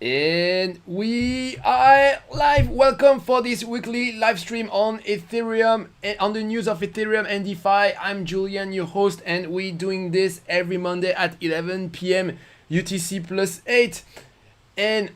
And we are live. Welcome for this weekly live stream on Ethereum and on the news of Ethereum and DeFi. I'm Julian, your host, and we're doing this every Monday at 11 p.m. UTC plus 8. And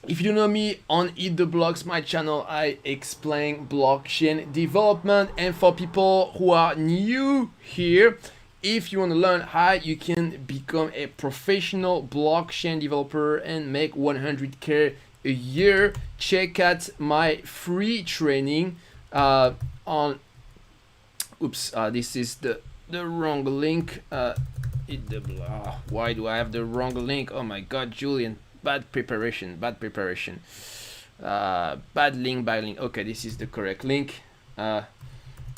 if you know me on Eat the Blocks, my channel, I explain blockchain development. And for people who are new here, if you want to learn how you can become a professional blockchain developer and make 100k a year, check out my free training on. Oops, this is the wrong link. Why do I have the wrong link? Oh my God, Julian, bad preparation, bad preparation. Bad link. Okay, this is the correct link.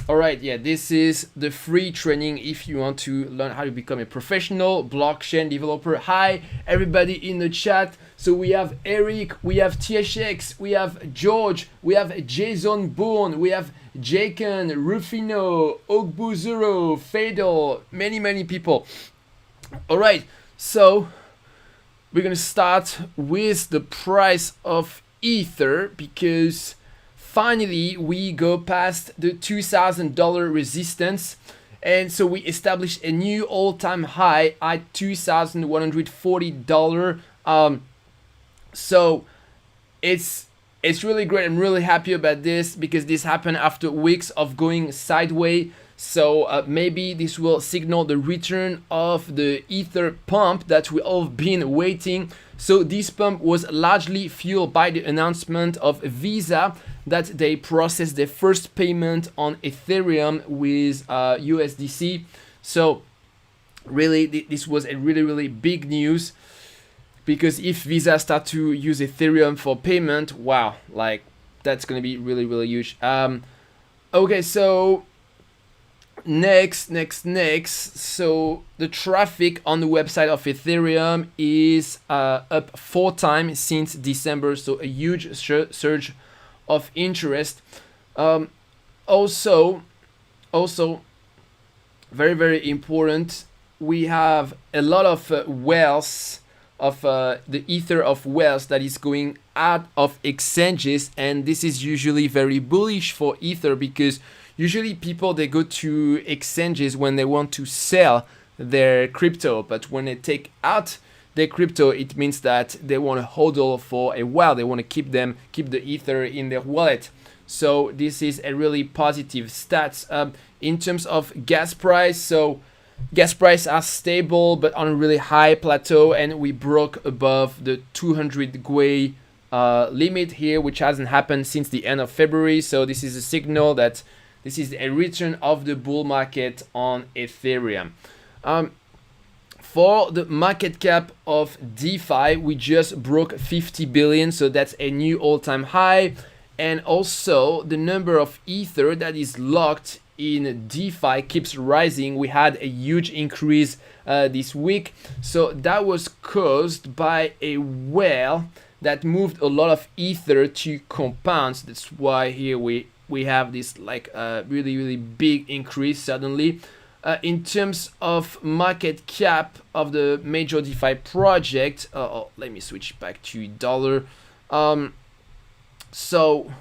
Alright, yeah, this is the free training if you want to learn how to become a professional blockchain developer. Hi, everybody in the chat. So we have Eric, we have THX, we have George, we have Jason Bourne, we have Jaken, Rufino, Ogbuzuro, Fedor, many people. Alright, so we're gonna start with the price of Ether because finally we go past the $2,000 resistance, and so we established a new all-time high at $2,140. So it's really great. I'm really happy about this because this happened after weeks of going sideways. So maybe this will signal the return of the Ether pump that we all been waiting. So this pump was largely fueled by the announcement of Visa that they processed their first payment on Ethereum with USDC. So really, this was a really big news, because if Visa start to use Ethereum for payment, wow, like that's gonna be really huge. Okay, so next. So the traffic on the website of Ethereum is up 4 times since December. So a huge surge of interest. Also, very important. We have a lot of wealth of the ether of wealth that is going out of exchanges, and this is usually very bullish for ether because usually people, they go to exchanges when they want to sell their crypto, but when they take out their crypto, it means that they want to hodl for a while. They want to keep the ether in their wallet. So this is a really positive stats. In terms of gas price, so gas prices are stable but on a really high plateau, and we broke above the 200 GUI limit here, which hasn't happened since the end of February. So this is a signal that this is a return of the bull market on Ethereum. For the market cap of DeFi, we just broke 50 billion, so that's a new all-time high. And also the number of Ether that is locked in DeFi keeps rising. We had a huge increase this week. So that was caused by a whale that moved a lot of Ether to compounds. That's why here we have this like really big increase suddenly. In terms of market cap of the major DeFi project, let me switch back to dollar. So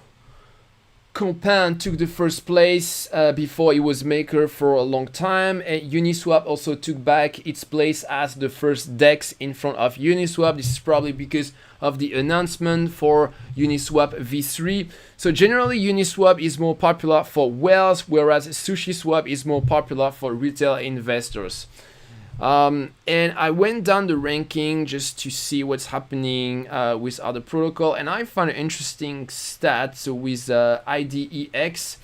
Compound took the first place before it was Maker for a long time, and Uniswap also took back its place as the first DEX in front of Uniswap. This is probably because of the announcement for Uniswap v3. So generally Uniswap is more popular for whales, whereas SushiSwap is more popular for retail investors. And I went down the ranking just to see what's happening with other protocol, and I found an interesting stat. So with IDEX,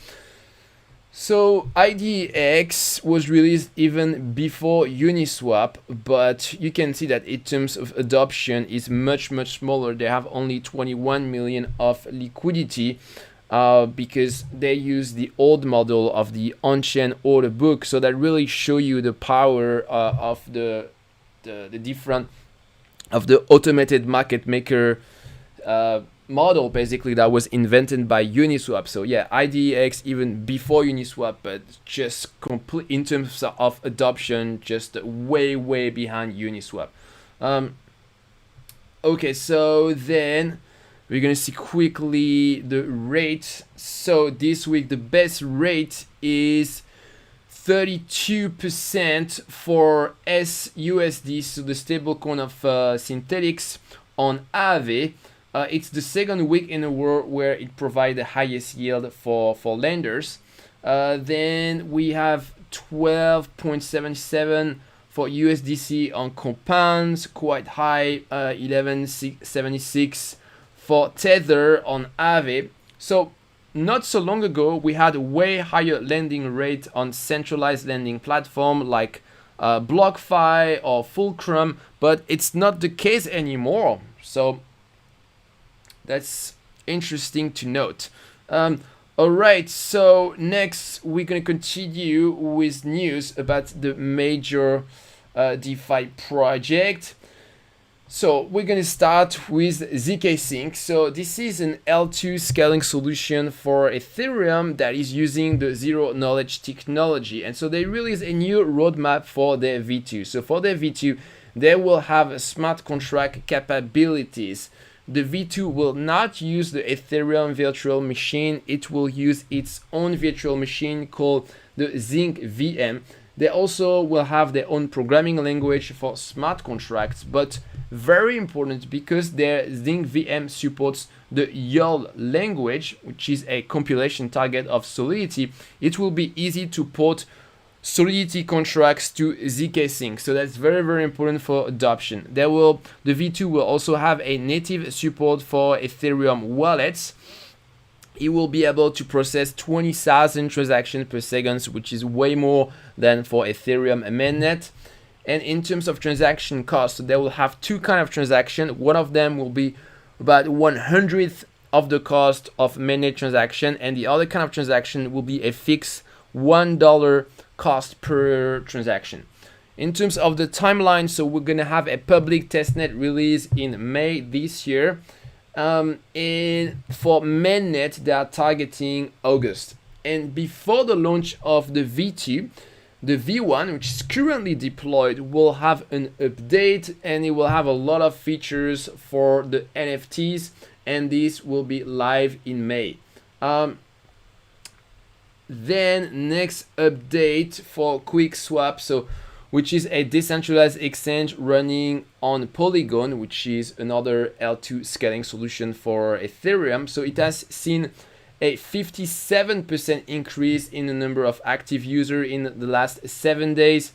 so IDEX was released even before Uniswap, but you can see that in terms of adoption is much smaller. They have only 21 million of liquidity. Because they use the old model of the on-chain order book, so that really show you the power of the different of the automated market maker model, basically, that was invented by Uniswap. So yeah, IDEX even before Uniswap, but just complete in terms of adoption, just way behind Uniswap. Okay, so then we're gonna see quickly the rate. So this week the best rate is 32% for SUSD, so the stablecoin of Synthetix on Aave. It's the second week in a row where it provides the highest yield for lenders. Then we have 12.77 for USDC on Compounds, quite high, 11.76 for Tether on Aave. So not so long ago, we had a way higher lending rate on centralized lending platform like BlockFi or Fulcrum, but it's not the case anymore. So that's interesting to note. All right, so next we're going to continue with news about the major DeFi project. So we're going to start with ZK Sync. So this is an L2 scaling solution for Ethereum that is using the zero knowledge technology. And so they released a new roadmap for their V2. So for their V2, they will have smart contract capabilities. The V2 will not use the Ethereum virtual machine. It will use its own virtual machine called the Zinc VM. They also will have their own programming language for smart contracts, but very important because their Zinc VM supports the YOL language, which is a compilation target of Solidity. It will be easy to port Solidity contracts to ZK Sync, so that's very, very important for adoption. The V2 will also have a native support for Ethereum wallets. It will be able to process 20,000 transactions per second, which is way more than for Ethereum mainnet. And in terms of transaction cost, they will have two kinds of transaction. One of them will be about 1/100th of the cost of mainnet transaction, and the other kind of transaction will be a fixed $1 cost per transaction. In terms of the timeline, so we're gonna have a public testnet release in May this year. And for mainnet, they are targeting August. And before the launch of the V2, the V1, which is currently deployed, will have an update, and it will have a lot of features for the NFTs, and this will be live in May. Then next update for QuickSwap, so which is a decentralized exchange running on Polygon, which is another L2 scaling solution for Ethereum. So it has seen a 57% increase in the number of active users in the last 7 days,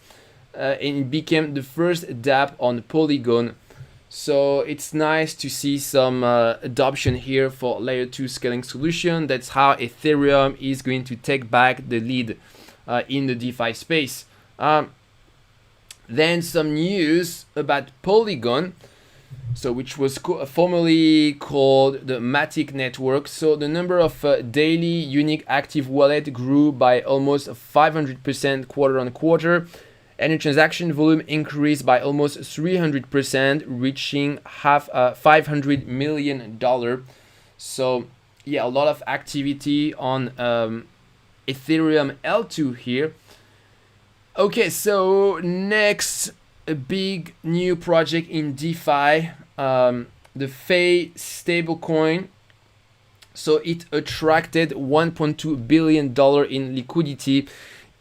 and it became the first dApp on Polygon. So it's nice to see some adoption here for layer 2 scaling solution. That's how Ethereum is going to take back the lead in the DeFi space. Then some news about Polygon, so which was formerly called the Matic network. So the number of daily unique active wallet grew by almost 500% quarter on quarter, and the transaction volume increased by almost 300%, reaching $500 million. So yeah, a lot of activity on Ethereum L2 here. Okay, so next, a big new project in DeFi, the Fei stablecoin. So it attracted $1.2 billion in liquidity,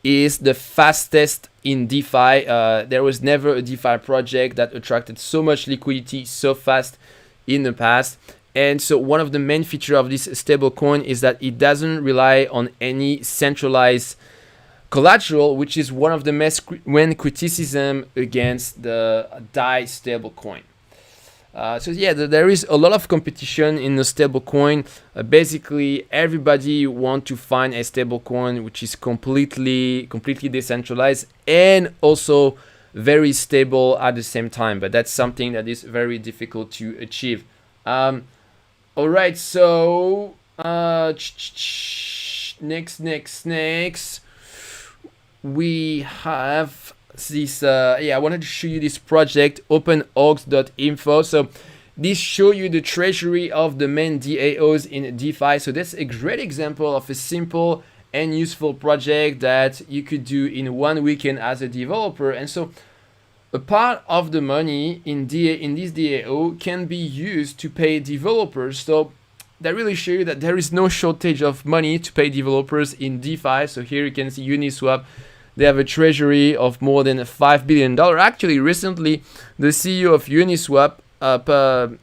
is the fastest in DeFi. There was never a DeFi project that attracted so much liquidity so fast in the past. And so one of the main features of this stablecoin is that it doesn't rely on any centralized collateral, which is one of the main criticism against the DAI stablecoin. So yeah, there is a lot of competition in the stablecoin. Basically, everybody want to find a stablecoin which is completely decentralized and also very stable at the same time. But that's something that is very difficult to achieve. All right, so next. We have this, I wanted to show you this project, openorgs.info. So this show you the treasury of the main DAOs in DeFi. So that's a great example of a simple and useful project that you could do in one weekend as a developer. And so a part of the money in this DAO can be used to pay developers. So that really shows you that there is no shortage of money to pay developers in DeFi. So here you can see Uniswap. They have a treasury of more than $5 billion. Actually, recently, the CEO of Uniswap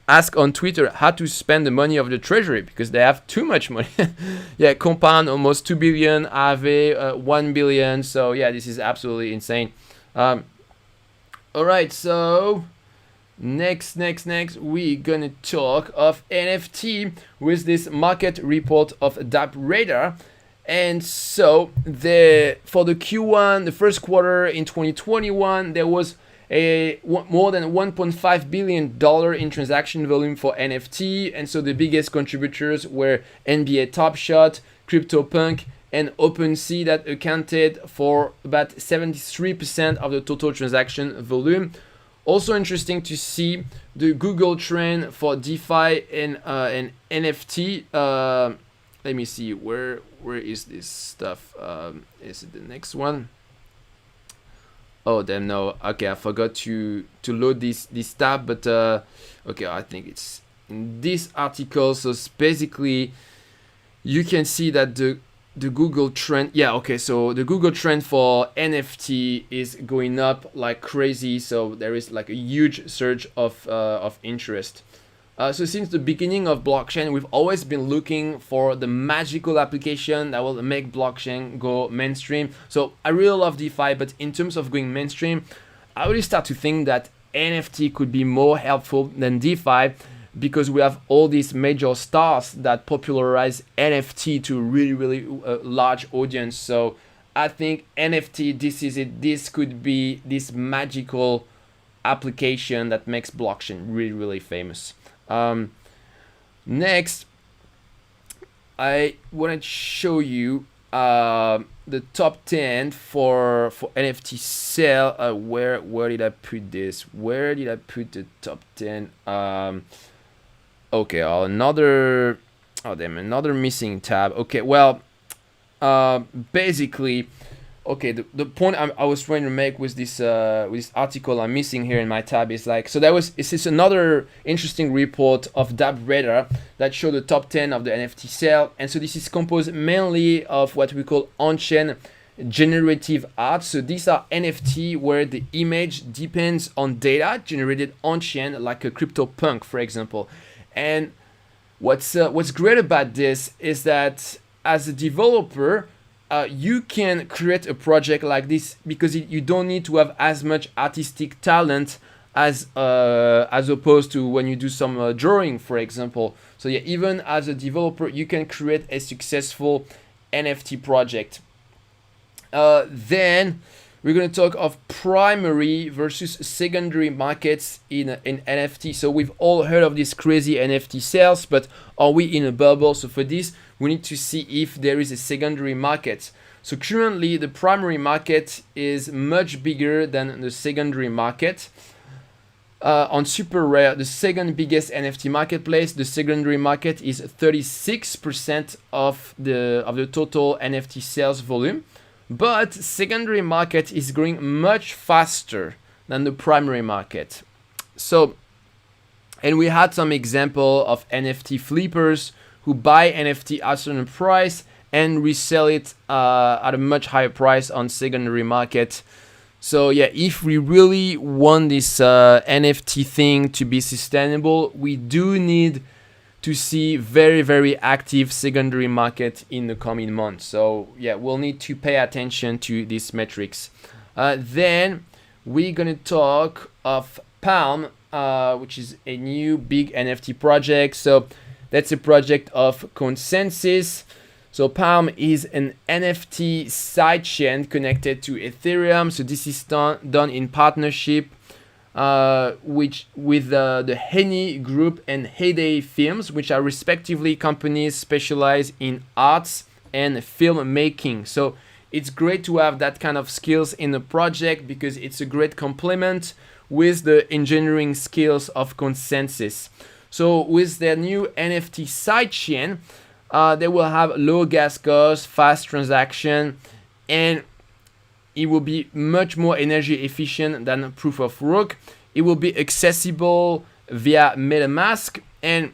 asked on Twitter how to spend the money of the treasury because they have too much money. Yeah, Compound almost 2 billion, Aave 1 billion. So yeah, this is absolutely insane. All right, so next, we're gonna talk of NFT with this market report of DappRadar. And so for the Q1, the first quarter in 2021, there was more than $1.5 billion in transaction volume for NFT. And so the biggest contributors were NBA Top Shot, CryptoPunk, and OpenSea that accounted for about 73% of the total transaction volume. Also interesting to see the Google trend for DeFi and NFT. Let me see, where is this stuff? Is it the next one? Oh damn, no. Okay, I forgot to load this tab, but okay, I think it's in this article. So basically, you can see that the Google trend, yeah, okay, so the Google trend for NFT is going up like crazy. So there is like a huge surge of interest. So since the beginning of blockchain, we've always been looking for the magical application that will make blockchain go mainstream. So I really love DeFi, but in terms of going mainstream, I really start to think that NFT could be more helpful than DeFi because we have all these major stars that popularize NFT to really large audience. So I think NFT, this is it. This could be this magical application that makes blockchain really famous. Next, I want to show you the top 10 for NFT sale. Where did I put this? Where did I put the top 10? Okay, another missing tab. Okay, well, basically, okay, the point I was trying to make with this article I'm missing here in my tab is like, so this is another interesting report of DappRadar that showed the top 10 of the NFT sale. And so this is composed mainly of what we call on-chain generative art. So these are NFT where the image depends on data generated on-chain, like a CryptoPunk, for example. And what's great about this is that as a developer, you can create a project like this because you don't need to have as much artistic talent as opposed to when you do some drawing, for example. So yeah, even as a developer, you can create a successful NFT project. Then we're going to talk of primary versus secondary markets in NFT. So we've all heard of these crazy NFT sales, but are we in a bubble? So for this, we need to see if there is a secondary market. So currently, the primary market is much bigger than the secondary market. On Super Rare, the second biggest NFT marketplace, the secondary market is 36% of the total NFT sales volume. But secondary market is growing much faster than the primary market. So, and we had some example of NFT flippers who buy NFT at a certain price and resell it at a much higher price on secondary market. So yeah, if we really want this NFT thing to be sustainable, we do need to see very active secondary market in the coming months. So yeah, we'll need to pay attention to these metrics. Then we're gonna talk of Palm, which is a new big NFT project. So that's a project of ConsenSys. So Palm is an NFT sidechain connected to Ethereum. So this is done in partnership with the Henny Group and Heyday Films, which are respectively companies specialized in arts and filmmaking. So it's great to have that kind of skills in the project because it's a great complement with the engineering skills of ConsenSys. So with their new NFT sidechain, they will have low gas costs, fast transaction, and it will be much more energy efficient than proof of work. It will be accessible via MetaMask, and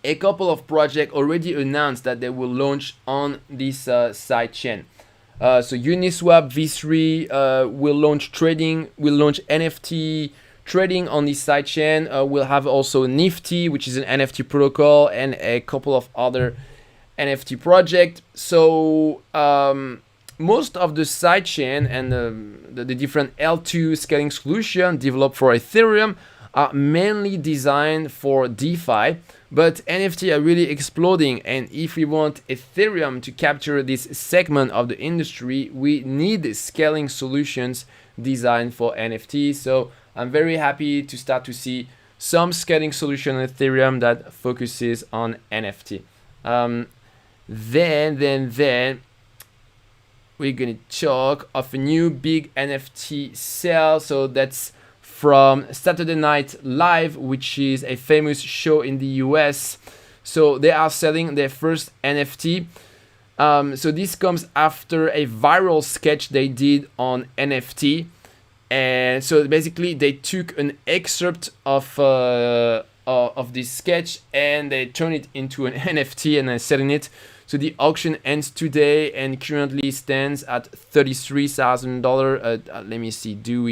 a couple of projects already announced that they will launch on this sidechain. So Uniswap V3 will launch trading, will launch NFT trading on this sidechain. We'll have also Nifty, which is an NFT protocol, and a couple of other NFT projects. So most of the sidechain and the different L2 scaling solutions developed for Ethereum are mainly designed for DeFi, but NFT are really exploding, and if we want Ethereum to capture this segment of the industry, we need scaling solutions designed for NFT. So I'm very happy to start to see some scaling solution on Ethereum that focuses on NFT. Then we're gonna talk of a new big NFT sale. So that's from Saturday Night Live, which is a famous show in the US. So they are selling their first NFT. So this comes after a viral sketch they did on NFT. And so basically they took an excerpt of this sketch and they turned it into an NFT and are selling it. So the auction ends today and currently stands at $33,000. Let me see. Do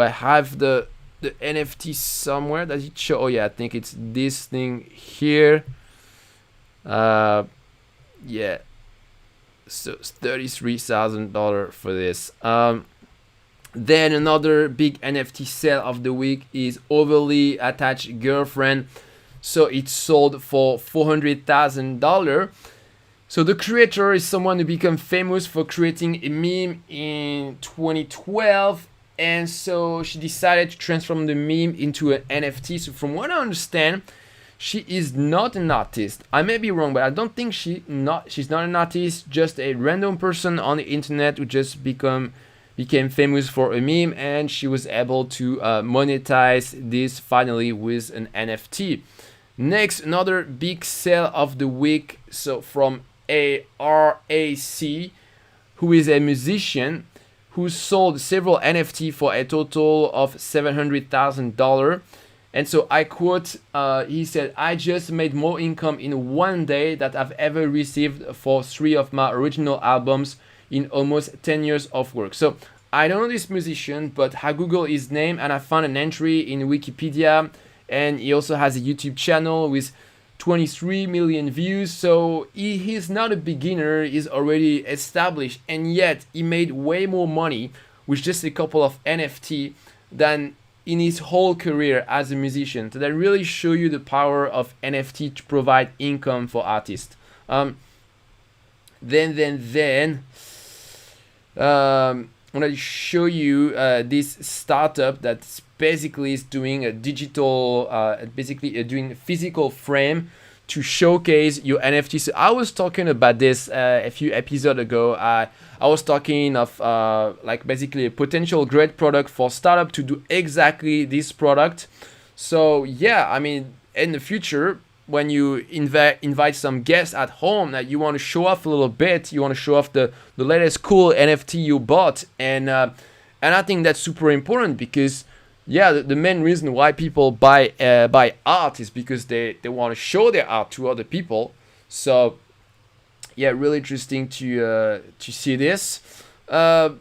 I have the NFT somewhere? Does it show? Oh yeah, I think it's this thing here. Yeah. So it's $33,000 for this. Then another big NFT sale of the week is Overly Attached Girlfriend. So it's sold for $400,000. So the creator is someone who became famous for creating a meme in 2012. And so she decided to transform the meme into an NFT. So from what I understand, she is not an artist. I may be wrong, but I don't think she's not an artist, just a random person on the internet who just became famous for a meme, and she was able to monetize this finally with an NFT. Next, another big sale of the week. So from ARAC, who is a musician who sold several NFT for a total of $700,000. And so I quote, he said, "I just made more income in one day that I've ever received for 3 of my original albums in almost 10 years of work." So I don't know this musician, but I Googled his name and I found an entry in Wikipedia, and he also has a YouTube channel with 23 million views. So he's not a beginner, he's already established, and yet he made way more money with just a couple of NFT than in his whole career as a musician. So that really show you the power of NFT to provide income for artists. I'm going to show you this startup that's basically is doing a digital, doing physical frame to showcase your NFT. So I was talking about this a few episodes ago. I was talking of basically a potential great product for startup to do exactly this product. So yeah, I mean, in the future, when you invite some guests at home that you want to show off a little bit, you want to show off the latest cool NFT you bought, and I think that's super important because yeah, the main reason why people buy art is because they want to show their art to other people. So yeah, really interesting to see this. Then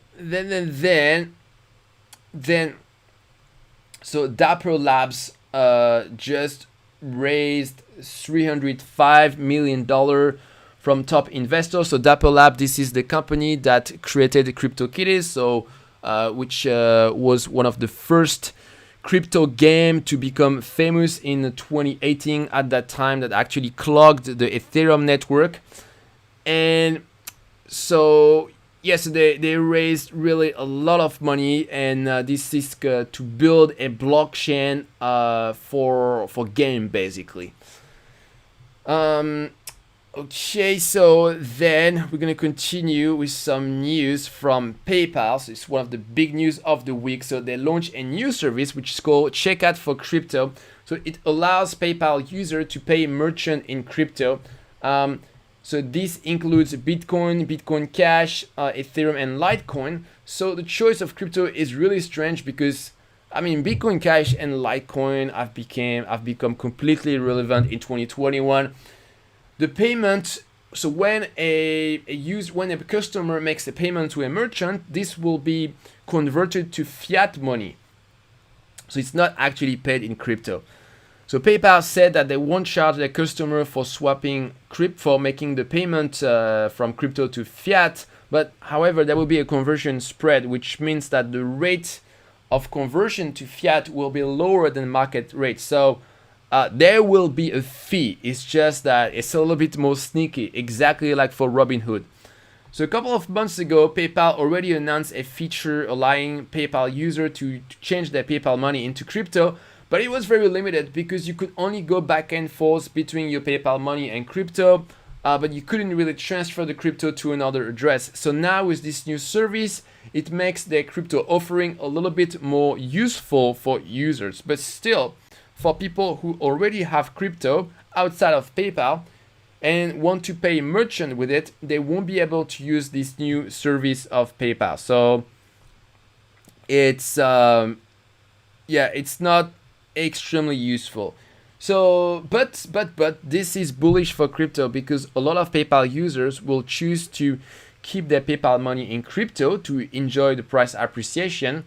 so Dapper Labs just raised $305 million from top investors. So Dapper Lab, this is the company that created CryptoKitties, so which was one of the first crypto game to become famous in 2018 at that time, that actually clogged the Ethereum network. And so yes, they raised really a lot of money, and this is to build a blockchain for game basically. Okay, so then we're gonna continue with some news from PayPal. So it's one of the big news of the week. So they launched a new service which is called Checkout for Crypto. So it allows PayPal user to pay merchant in crypto. So this includes Bitcoin, Bitcoin Cash, Ethereum, and Litecoin. So the choice of crypto is really strange because I mean Bitcoin Cash and Litecoin have become completely irrelevant in 2021. The payment, so when when a customer makes a payment to a merchant, this will be converted to fiat money. So it's not actually paid in crypto. So PayPal said that they won't charge their customer for for making the payment from crypto to fiat, but however there will be a conversion spread, which means that the rate of conversion to fiat will be lower than market rate. So there will be a fee. It's just that it's a little bit more sneaky, exactly like for Robinhood. So a couple of months ago, PayPal already announced a feature allowing PayPal users to change their PayPal money into crypto, but it was very limited because you could only go back and forth between your PayPal money and crypto, but you couldn't really transfer the crypto to another address. So now with this new service, it makes their crypto offering a little bit more useful for users. But still, for people who already have crypto outside of PayPal and want to pay a merchant with it, they won't be able to use this new service of PayPal. So it's it's not extremely useful. So but this is bullish for crypto because a lot of PayPal users will choose to keep their PayPal money in crypto to enjoy the price appreciation,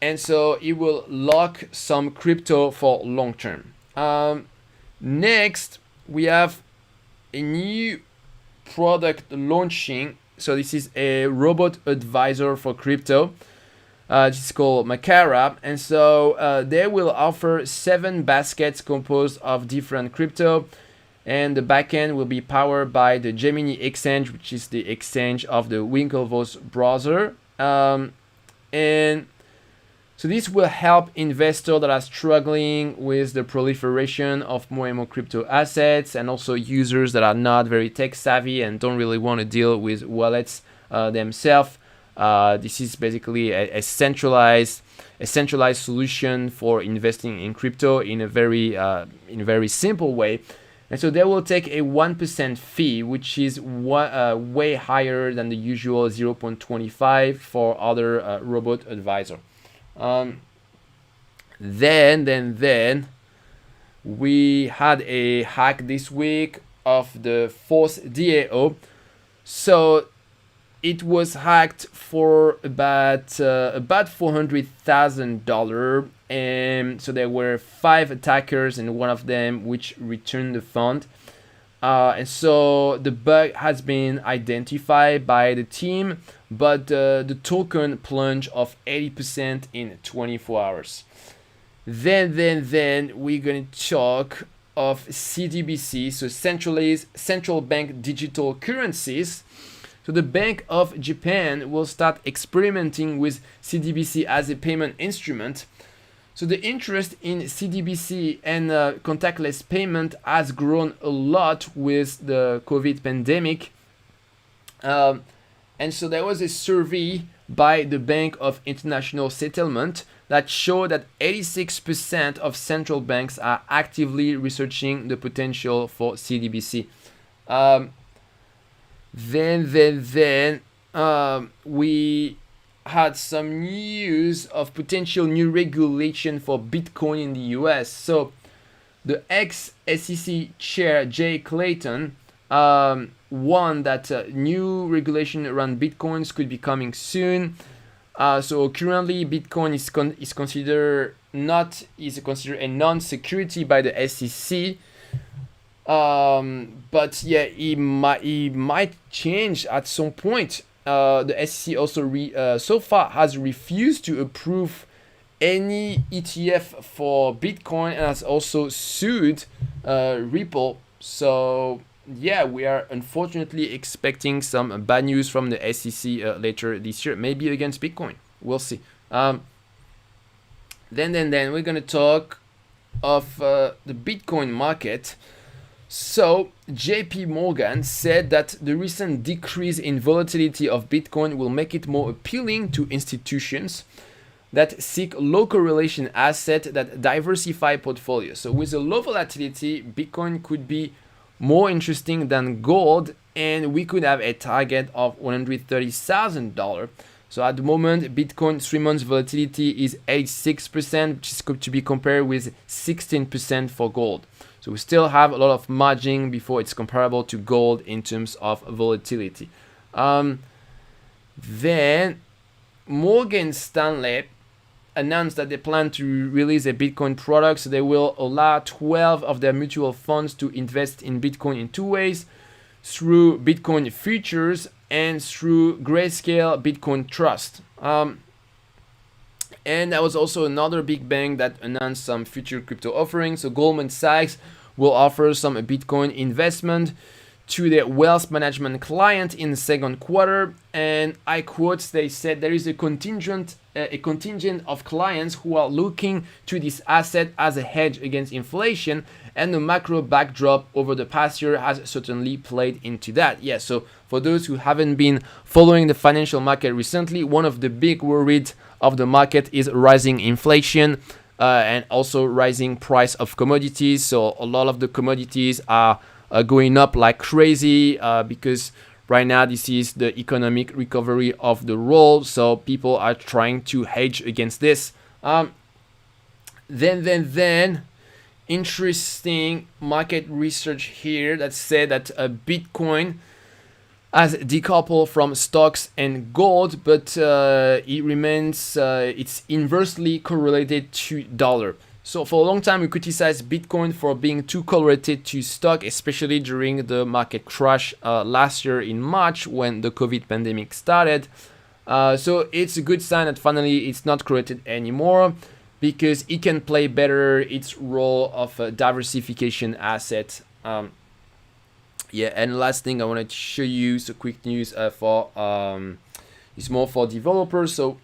and so it will lock some crypto for long term. Next, we have a new product launching. So this is a robot advisor for crypto. It's called Makara, and so they will offer 7 baskets composed of different crypto, and the backend will be powered by the Gemini Exchange, which is the exchange of the Winklevoss browser. And so this will help investors that are struggling with the proliferation of more and more crypto assets, and also users that are not very tech savvy and don't really want to deal with wallets themselves. This is basically a centralized solution for investing in crypto in a very simple way. And so they will take a 1% fee, which is way higher than the usual 0.25 for other robot advisor. Then we had a hack this week of the Force DAO. So it was hacked for about $400,000, and so there were 5 attackers, and one of them which returned the fund. And so the bug has been identified by the team, but the token plunged of 80% in 24 hours. Then we're gonna talk of CBDC, so central bank digital currencies. So the Bank of Japan will start experimenting with CBDC as a payment instrument. So the interest in CBDC and contactless payment has grown a lot with the COVID pandemic. And so there was a survey by the Bank of International Settlement that showed that 86% of central banks are actively researching the potential for CBDC. Then we had some news of potential new regulation for Bitcoin in the US. So the ex-SEC chair Jay Clayton warned that new regulation around Bitcoins could be coming soon. So currently Bitcoin is considered a non-security by the SEC. But yeah, it might change at some point. The SEC also so far has refused to approve any ETF for Bitcoin and has also sued Ripple. So yeah, we are unfortunately expecting some bad news from the SEC later this year, maybe against Bitcoin. We'll see. Then we're gonna talk of the Bitcoin market. So JP Morgan said that the recent decrease in volatility of Bitcoin will make it more appealing to institutions that seek low correlation assets that diversify portfolios. So with a low volatility, Bitcoin could be more interesting than gold and we could have a target of $130,000. So at the moment, Bitcoin 3 months volatility is 86%, which is to be compared with 16% for gold. So we still have a lot of margin before it's comparable to gold in terms of volatility. Then Morgan Stanley announced that they plan to release a Bitcoin product. So they will allow 12 of their mutual funds to invest in Bitcoin in two ways: through Bitcoin futures and through Grayscale Bitcoin Trust. And there was also another big bank that announced some future crypto offerings. So Goldman Sachs will offer some Bitcoin investment to their wealth management client in the second quarter. And I quote, they said there is a contingent of clients who are looking to this asset as a hedge against inflation, and the macro backdrop over the past year has certainly played into that. Yeah, so for those who haven't been following the financial market recently, one of the big worries of the market is rising inflation and also rising price of commodities. So a lot of the commodities are going up like crazy because right now this is the economic recovery of the world. So people are trying to hedge against this. Then interesting market research here that said that Bitcoin has decoupled from stocks and gold, but it remains it's inversely correlated to dollar. So for a long time we criticized Bitcoin for being too correlated to stock, especially during the market crash last year in March when the COVID pandemic started. So it's a good sign that finally it's not correlated anymore, because it can play better its role of a diversification asset. Yeah, and last thing I wanted to show you, so quick news for it's more for developers. So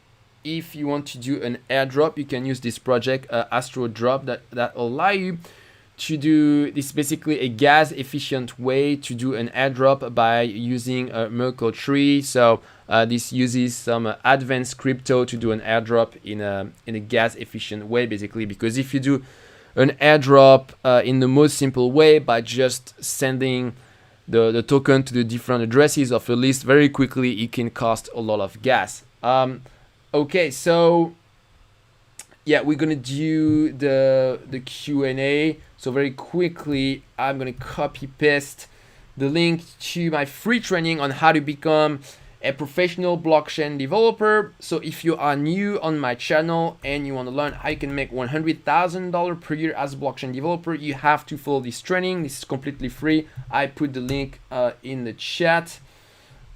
if you want to do an airdrop, you can use this project Astrodrop that allow you to do this, basically a gas efficient way to do an airdrop by using a Merkle tree. So this uses some advanced crypto to do an airdrop in a gas efficient way, basically, because if you do an airdrop in the most simple way by just sending the token to the different addresses of a list very quickly, it can cost a lot of gas. Okay, so yeah, we're gonna do the Q&A. So very quickly, I'm gonna copy paste the link to my free training on how to become a professional blockchain developer. So if you are new on my channel and you want to learn how you can make $100,000 per year as a blockchain developer, you have to follow this training. This is completely free. I put the link in the chat.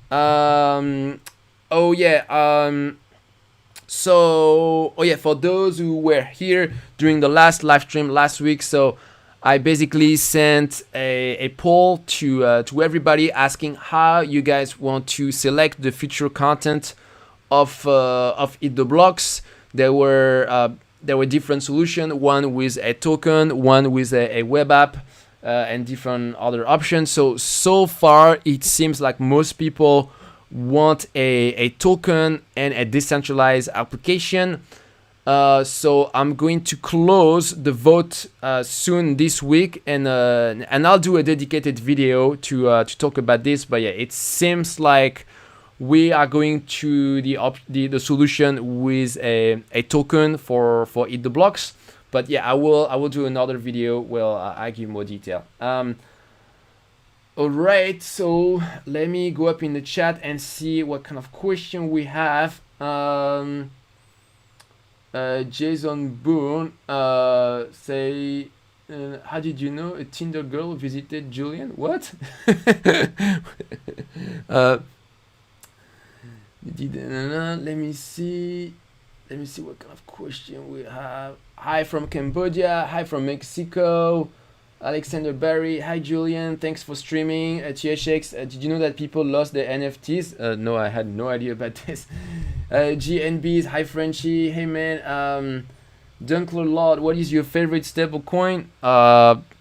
For those who were here during the last live stream last week, so I basically sent a poll to everybody asking how you guys want to select the future content of Eat the Blocks. There were different solutions, one with a token, one with a web app, and different other options. So far it seems like most people want a token and a decentralized application. So I'm going to close the vote soon this week, and I'll do a dedicated video to talk about this. But yeah, it seems like we are going to the solution with a token for Eat the Blocks. But yeah, I will do another video where I give more detail. All right, so let me go up in the chat and see what kind of question we have. Jason Boone say, how did you know a Tinder girl visited Julian? What? Let me see what kind of question we have. Hi from Cambodia. Hi from Mexico. Alexander Barry, hi Julian, thanks for streaming. THX, did you know that people lost their NFTs? No, I had no idea about this. GNBs, hi Frenchie, hey man. Dunkler Lord, what is your favorite stable coin?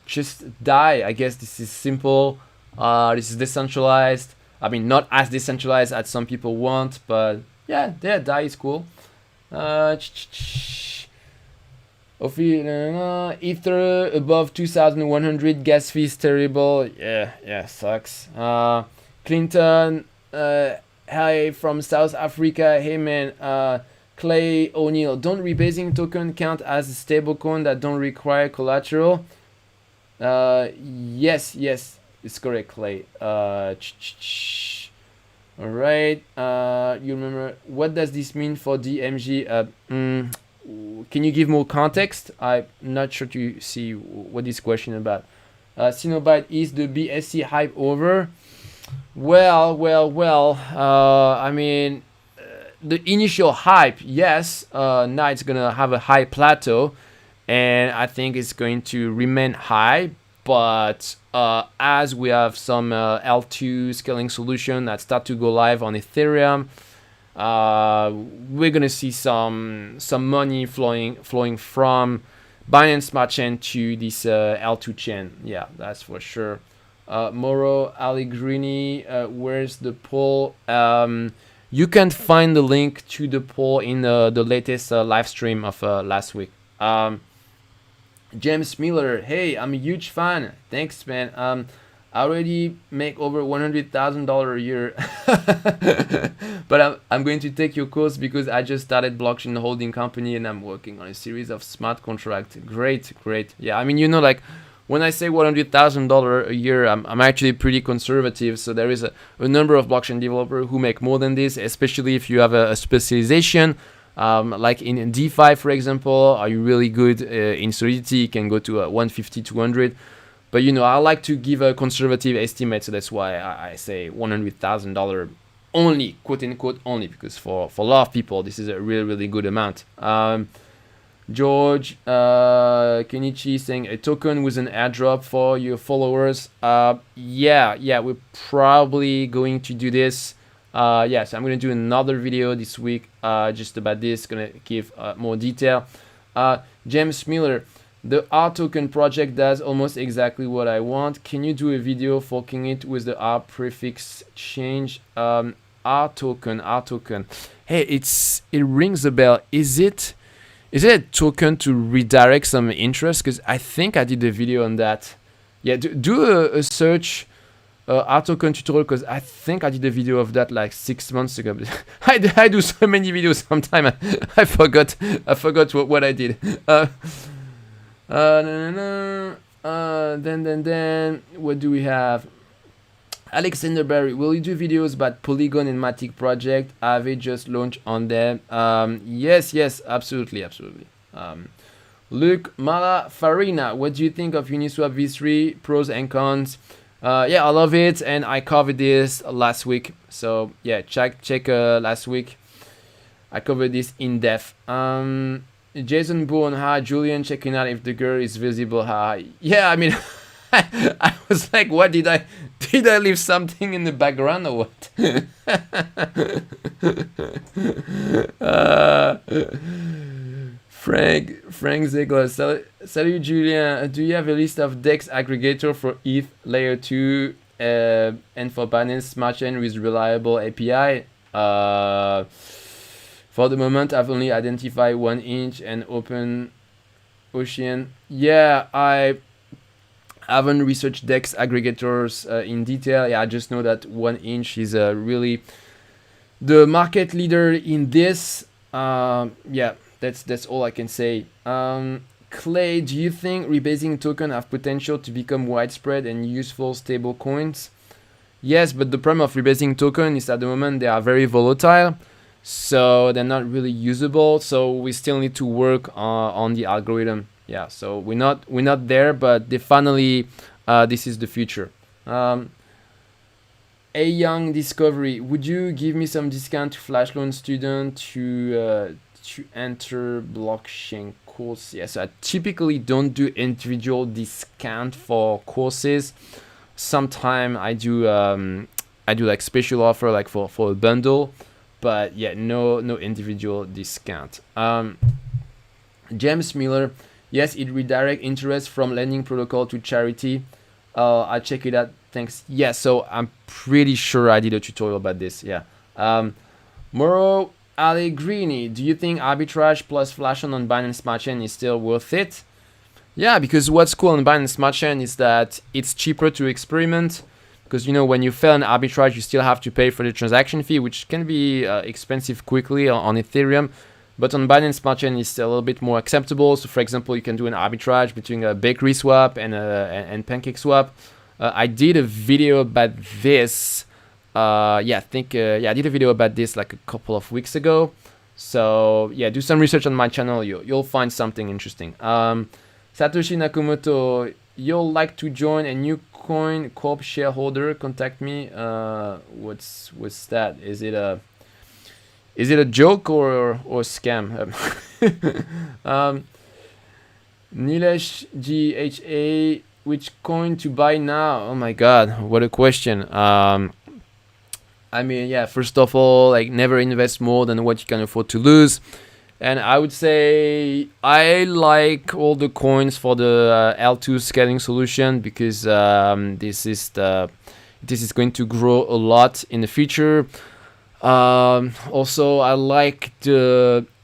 Just DAI, I guess this is simple. This is decentralized. I mean, not as decentralized as some people want, but yeah, DAI is cool. Ether above 2,100, gas fees terrible. Yeah, sucks. Clinton, hi from South Africa. Hey man, Clay O'Neill. Don't rebasing token count as a stablecoin that don't require collateral? Yes, yes, it's correct, Clay. All right. You remember what does this mean for DMG? Can you give more context? I'm not sure to see what this question about. Cinobite, is the BSC hype over? Well. I mean, the initial hype, yes. Now it's gonna have a high plateau, and I think it's going to remain high. But as we have some L2 scaling solution that start to go live on Ethereum, we're gonna see some money flowing from Binance Smart Chain to this L2 chain. Yeah, that's for sure. Moro Allegrini, where's the poll? You can find the link to the poll in the latest live stream of last week. James Miller, hey, I'm a huge fan. Thanks, man. I already make over $100,000 a year, but I'm going to take your course because I just started blockchain holding company and I'm working on a series of smart contracts. Great. Yeah, I mean, like when I say $100,000 a year, I'm actually pretty conservative. So there is a number of blockchain developers who make more than this, especially if you have a specialization. Like in DeFi, for example, are you really good in Solidity? You can go to 150, 200. But I like to give a conservative estimate, so that's why I say $100,000 only, quote unquote only, because for a lot of people this is a really good amount. George Kenichi saying a token with an airdrop for your followers. Yeah, we're probably going to do this. So I'm going to do another video this week just about this, gonna give more detail. James Miller, the R token project does almost exactly what I want. Can you do a video forking it with the R prefix change? R token. Hey, it rings a bell. Is it a token to redirect some interest? Because I think I did a video on that. Yeah, do a search. R token tutorial, because I think I did a video of that like 6 months ago. I do so many videos sometimes. I forgot what I did. Then what do we have? Alexander Barry, will you do videos about Polygon and Matic project? Have they just launched on them? Yes, absolutely. Luke Mala Farina, what do you think of Uniswap V3 pros and cons? I love it, and I covered this last week. So yeah, check last week. I covered this in depth. Jason Bourne, hi. Julian checking out if the girl is visible. Hi. Yeah, I mean, I was like, what did I leave something in the background or what? Frank Ziegler, salut Julien. Do you have a list of DEX aggregator for ETH layer 2 and for Binance Smart Chain with reliable API? For the moment, I've only identified 1inch and Open Ocean. Yeah, I haven't researched DEX aggregators in detail. Yeah, I just know that 1inch is really the market leader in this. That's all I can say. Clay, do you think rebasing token have potential to become widespread and useful stable coins? Yes, but the problem of rebasing token is at the moment they are very volatile, so they're not really usable. So we still need to work on the algorithm. Yeah, so we're not there, but definitely this is the future. A Young Discovery, would you give me some discount to Flash Loan student to enter blockchain course? Yes, I typically don't do individual discount for courses. Sometime I do like special offer like for a bundle, but yeah, no individual discount. James Miller, yes, it redirect interest from lending protocol to charity. I check it out. Thanks. Yeah, so I'm pretty sure I did a tutorial about this. Yeah. Moro Allegrini, do you think arbitrage plus Flash on Binance Smart Chain is still worth it? Yeah, because what's cool on Binance Smart Chain is that it's cheaper to experiment, because you know when you fail an arbitrage, you still have to pay for the transaction fee, which can be expensive quickly on Ethereum. But on Binance Smart Chain, it's a little bit more acceptable. So, for example, you can do an arbitrage between a Bakery Swap and Pancake Swap. I did a video about this. I did a video about this like a couple of weeks ago. So yeah, do some research on my channel. You'll find something interesting. Satoshi Nakamoto, you'll like to join a new Coin Corp shareholder? Contact me. What's that? Is it a joke or scam? Nilesh GHA, which coin to buy now? Oh my god, what a question. I mean, yeah, first of all, like never invest more than what you can afford to lose. And I would say I like all the coins for the L2 scaling solution because this is going to grow a lot in the future. Also, I like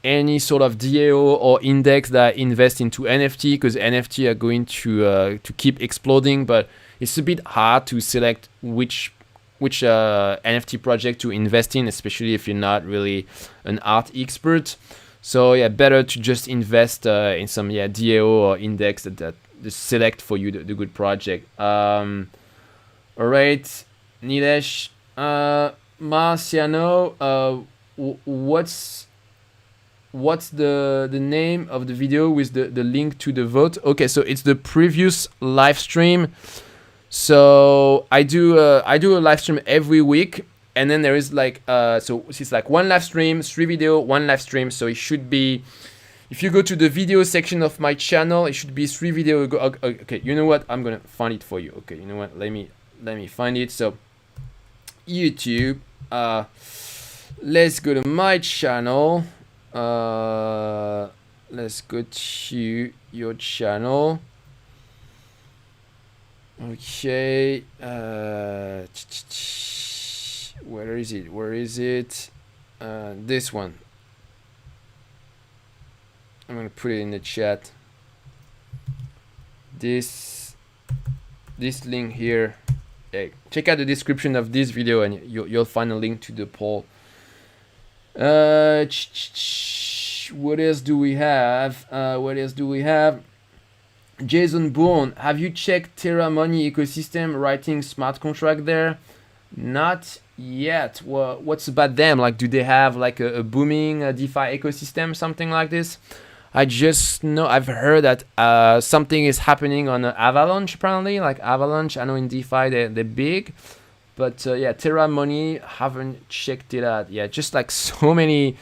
any sort of DAO or index that invest into NFT because NFT are going to keep exploding, but it's a bit hard to select which NFT project to invest in, especially if you're not really an art expert. So yeah, better to just invest in some DAO or index that select for you the good project. All right, Nilesh. Marciano, what's the name of the video with the link to the vote? Okay, so it's the previous live stream. So I do a live stream every week, and then there is like so it's like one live stream, 3 video, 1 live stream. So it should be, if you go to the video section of my channel, it should be 3 video. Okay, you know what? I'm gonna find it for you. Okay, you know what? Let me find it. So YouTube. Let's go to my channel. Let's go to your channel. Okay. Where is it? This one. I'm gonna put it in the chat. This link here. Check out the description of this video and you'll find a link to the poll. What else do we have? Jason Bourne, have you checked Terra Money ecosystem writing smart contract there? Not yet. Well, what's about them? Like, do they have like a booming DeFi ecosystem, something like this? I just know I've heard that something is happening on Avalanche apparently. Like Avalanche, I know in DeFi they're big, but Terra Money, haven't checked it out. Yeah, just like so many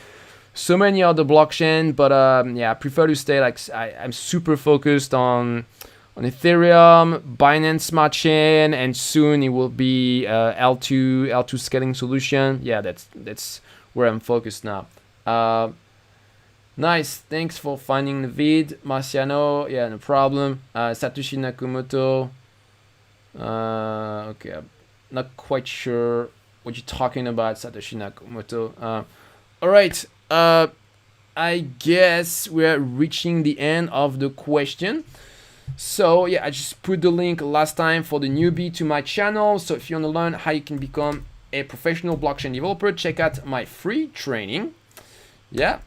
other blockchain, but I prefer to stay like I'm super focused on Ethereum, Binance Smart Chain, and soon it will be L2 scaling solution. Yeah, that's where I'm focused now. Nice, thanks for finding the vid, Marciano. Yeah, no problem. Satoshi Nakamoto. Okay, I'm not quite sure what you're talking about, Satoshi Nakamoto. All right, I guess we're reaching the end of the question. So yeah, I just put the link last time for the newbie to my channel. So if you want to learn how you can become a professional blockchain developer, check out my free training. Yeah,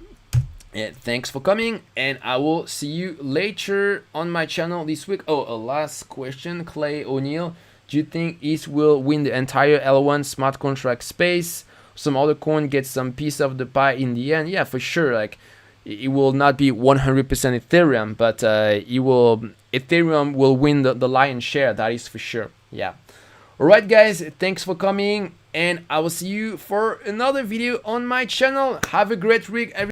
thanks for coming, and I will see you later on my channel this week. Oh, a last question, Clay O'Neill. Do you think ETH will win the entire L1 smart contract space? Some other coin gets some piece of the pie in the end? Yeah, for sure. Like, it will not be 100% Ethereum, but Ethereum will win the lion's share. That is for sure. Yeah. All right, guys. Thanks for coming, and I will see you for another video on my channel. Have a great week, everyone.